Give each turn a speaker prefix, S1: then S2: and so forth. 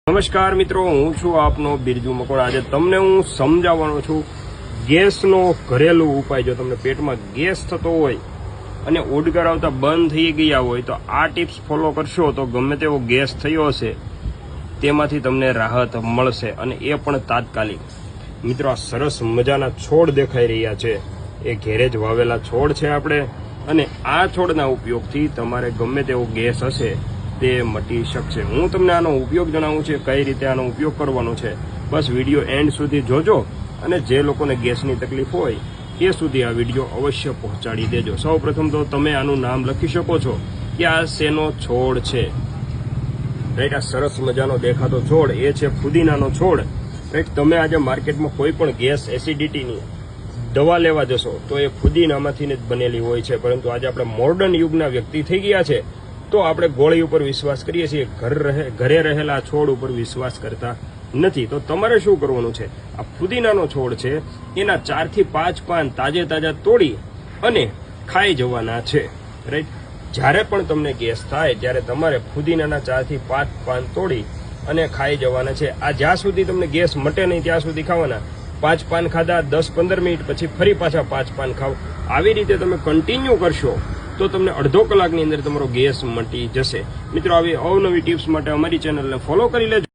S1: નમસ્કાર મિત્રો, હું છું આપનો બિરજુ મકોડા। આજે તમને હું સમજાવવાનો છું ગેસનો ઘરેલું ઉપાય। જો તમને પેટમાં ગેસ થતો હોય અને ઓડકાર આવતા બંધ થઈ ગયા હોય તો આ ટિપ્સ ફોલો કરશો તો ગમે તેવો ગેસ થયો હશે તેમાંથી તમને રાહત મળશે, અને એ પણ તાત્કાલિક। મિત્રો, આ સરસ મજાના છોડ દેખાઈ રહ્યા છે, એ ઘેરે જ વાવેલા છોડ છે આપણે, અને આ છોડના ઉપયોગથી તમારે ગમે તેવો ગેસ હશે તે મટી શકશે। હું તમને આનો ઉપયોગ જણાવું છું, કઈ રીતે આનો ઉપયોગ કરવાનો છે। બસ વિડીયો એન્ડ સુધી જોજો, અને જે લોકોને ગેસની તકલીફ હોય તે સુધી આ વિડીયો અવશ્ય પહોંચાડી દેજો। સૌપ્રથમ તો તમે આનું નામ લખી શકો છો કે આ શેનો છોડ છે, રાઈટ। આ સરસ મજાનો દેખાતો છોડ એ છે ફુદીનાનો છોડ, રાઈટ। તમે આજે માર્કેટમાં કોઈ પણ ગેસ એસિડિટીની દવા લેવા જશો તો એ ફુદીનામાંથી જ બનેલી હોય છે, પરંતુ આજે આપણે મોડર્ન યુગના વ્યક્તિ થઈ ગયા છે તો આપણે ગોળી ઉપર વિશ્વાસ કરીએ છીએ, ઘરે રહેલા છોડ ઉપર વિશ્વાસ કરતા નથી। તો તમારે શું કરવાનું છે, આ ફુદીનાનો છોડ છે એના 4 થી 5 પાન તાજા તોડી અને ખાઈ જવાના છે, રાઈટ। જ્યારે પણ તમને ગેસ થાય ત્યારે તમારે ફુદીનાના 4 થી 5 પાન તોડી અને ખાઈ જવાના છે। આ જ્યાં સુધી તમને ગેસ મટે નહીં ત્યાં સુધી ખાવાના। 5 પાન ખાધા, 10-15 મિનિટ પછી ફરી પાછા 5 પાન ખાવ, આવી રીતે તમે કન્ટિન્યુ કરશો તો તમને અડધો કલાકની અંદર તમારો ગેસ મટી જશે। મિત્રો, આવી અવનવી ટિપ્સ માટે અમારી ચેનલને ફોલો કરી લેજો।